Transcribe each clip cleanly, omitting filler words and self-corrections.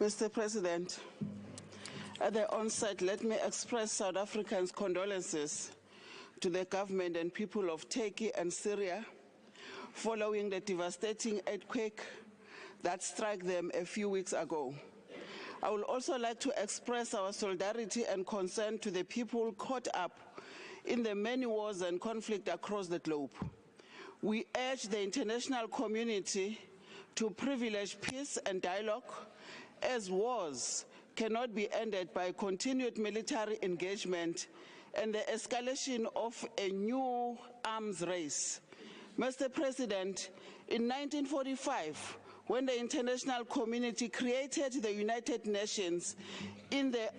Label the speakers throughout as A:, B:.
A: Mr. President, at the onset, let me express South Africans' condolences to the government and people of Turkey and Syria following the devastating earthquake that struck them a few weeks ago. I would also like to express our solidarity and concern to the people caught up in the many wars and conflict across the globe. We urge the international community to privilege peace and dialogue, as wars cannot be ended by continued military engagement and the escalation of a new arms race. Mr. President, in 1945, when the international community created the United Nations in the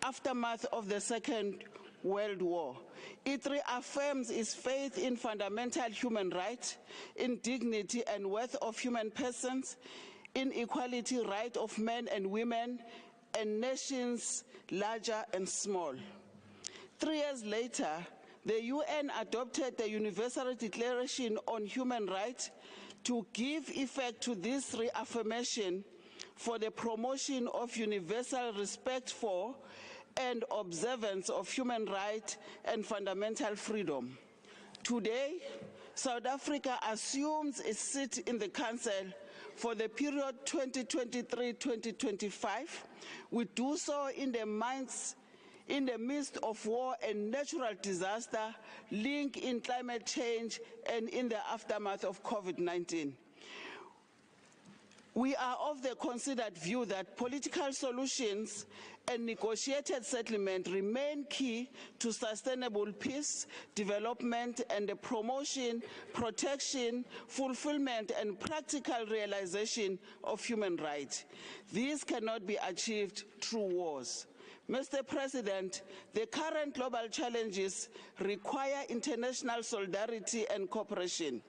A: aftermath of the Second World War, it reaffirms its faith in fundamental human rights, in dignity and worth of human persons, in equality right of men and women, and nations larger and small. 3 years later, the UN adopted the Universal Declaration on Human Rights to give effect to this reaffirmation for the promotion of universal respect for and observance of human rights and fundamental freedom. Today, South Africa assumes its seat in the Council for the period 2023-2025. We do so in the midst of war and natural disaster, linked in climate change and in the aftermath of COVID-19. We are of the considered view that political solutions and negotiated settlement remain key to sustainable peace, development, and the promotion, protection, fulfillment, and practical realization of human rights. These cannot be achieved through wars. Mr. President, the current global challenges require international solidarity and cooperation.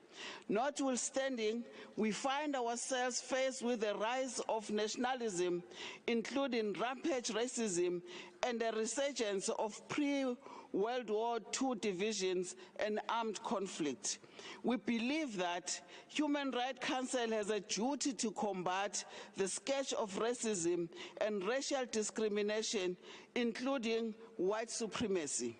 A: Notwithstanding, we find ourselves faced with the rise of nationalism, including rampant racism and the resurgence of pre-World War II divisions and armed conflict. We believe that Human Rights Council has a duty to combat the scourge of racism and racial discrimination, including white supremacy.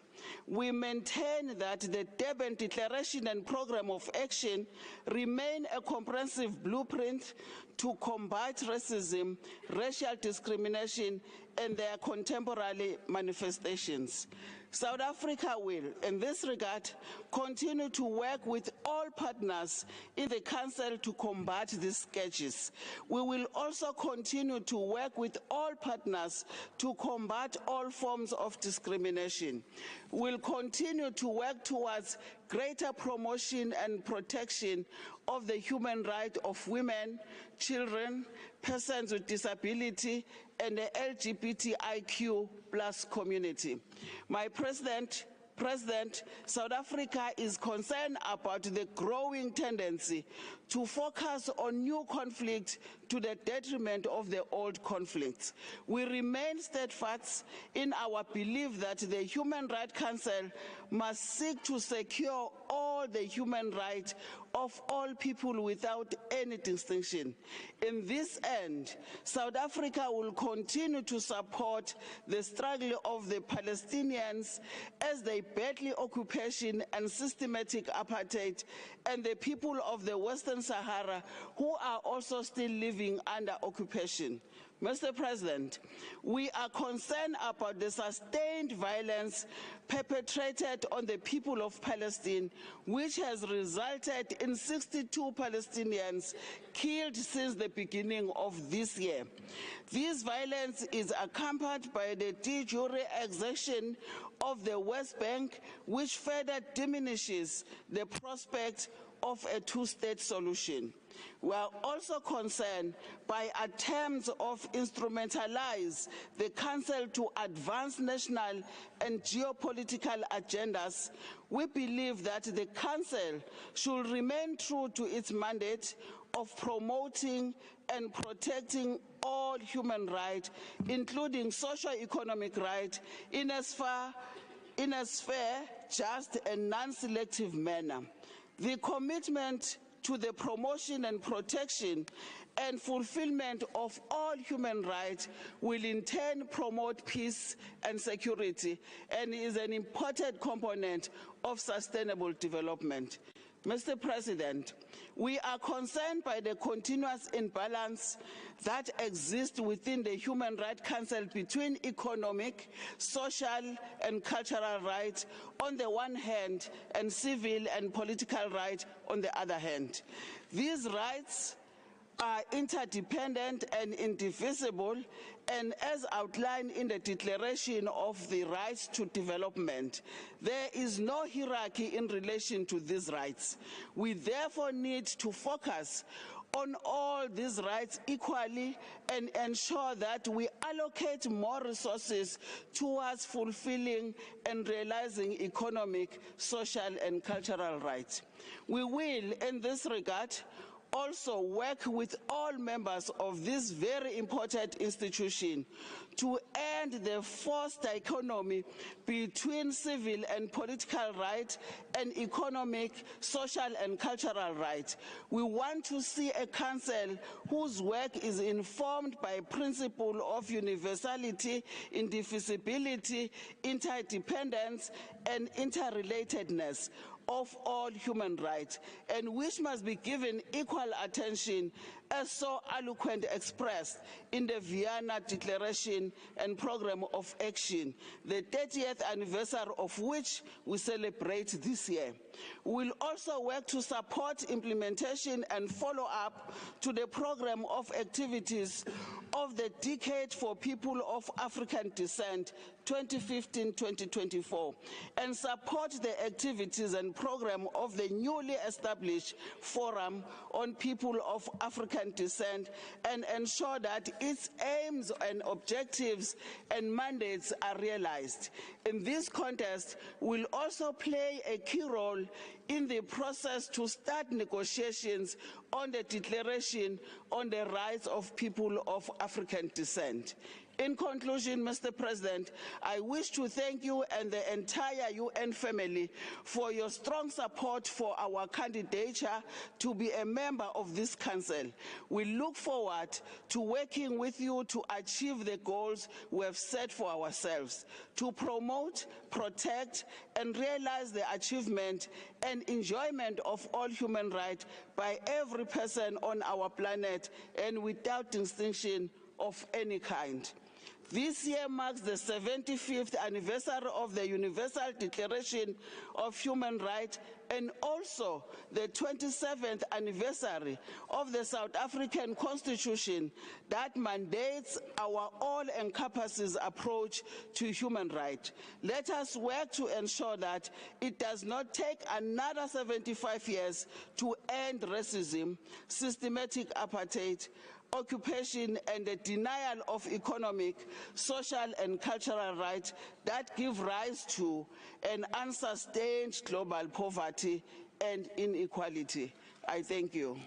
A: We maintain that the Durban Declaration and Programme of Action remain a comprehensive blueprint to combat racism, racial discrimination, and their contemporary manifestations. South Africa will, in this regard, continue to work with all partners in the Council to combat these scourges. We will also continue to work with all partners to combat all forms of discrimination. We will continue to work towards greater promotion and protection of the human rights of women, children, persons with disability, and the LGBTIQ+ community. My President, South Africa is concerned about the growing tendency to focus on new conflict to the detriment of the old conflicts. We remain steadfast in our belief that the Human Rights Council must seek to secure all the human rights of all people without any distinction. In this end, South Africa will continue to support the struggle of the Palestinians as they battle occupation and systematic apartheid, and the people of the Western Sahara who are also still living under occupation. Mr. President, we are concerned about the sustained violence perpetrated on the people of Palestine, which has resulted in 62 Palestinians killed since the beginning of this year. This violence is accompanied by the de jure exertion of the West Bank, which further diminishes the prospect of a two-state solution. We are also concerned by attempts of instrumentalize the Council to advance national and geopolitical agendas. We believe that the Council should remain true to its mandate of promoting and protecting all human rights, including socio-economic rights, in a fair, just, and non-selective manner. The commitment to the promotion and protection and fulfillment of all human rights will in turn promote peace and security and is an important component of sustainable development. Mr. President, we are concerned by the continuous imbalance that exists within the Human Rights Council between economic, social, and cultural rights on the one hand and civil and political rights on the other hand. These rights are interdependent and indivisible, and as outlined in the Declaration of the Rights to Development, there is no hierarchy in relation to these rights. We therefore need to focus on all these rights equally and ensure that we allocate more resources towards fulfilling and realizing economic, social, and cultural rights. We will, in this regard, also work with all members of this very important institution to end the forced dichotomy between civil and political rights and economic, social, and cultural rights. We want to see a council whose work is informed by principle of universality, indivisibility, interdependence, and interrelatedness of all human rights, and which must be given equal attention as so eloquently expressed in the Vienna Declaration and Programme of Action, the 30th anniversary of which we celebrate this year. We will also work to support implementation and follow-up to the Programme of Activities of the Decade for People of African Descent 2015-2024 and support the activities and program of the newly established Forum on People of African Descent and ensure that its aims and objectives and mandates are realized. In this context, we will also play a key role in the process to start negotiations on the Declaration on the Rights of People of African Descent. In conclusion, Mr. President, I wish to thank you and the entire UN family for your strong support for our candidature to be a member of this council. We look forward to working with you to achieve the goals we have set for ourselves, to promote, protect, and realize the achievement and enjoyment of all human rights by every person on our planet and without distinction of any kind. This year marks the 75th anniversary of the Universal Declaration of Human Rights and also the 27th anniversary of the South African Constitution that mandates our all-encompassing approach to human rights. Let us work to ensure that it does not take another 75 years to end racism, systematic apartheid, occupation, and the denial of economic, social, and cultural rights that give rise to an unsustained global poverty and inequality. I thank you.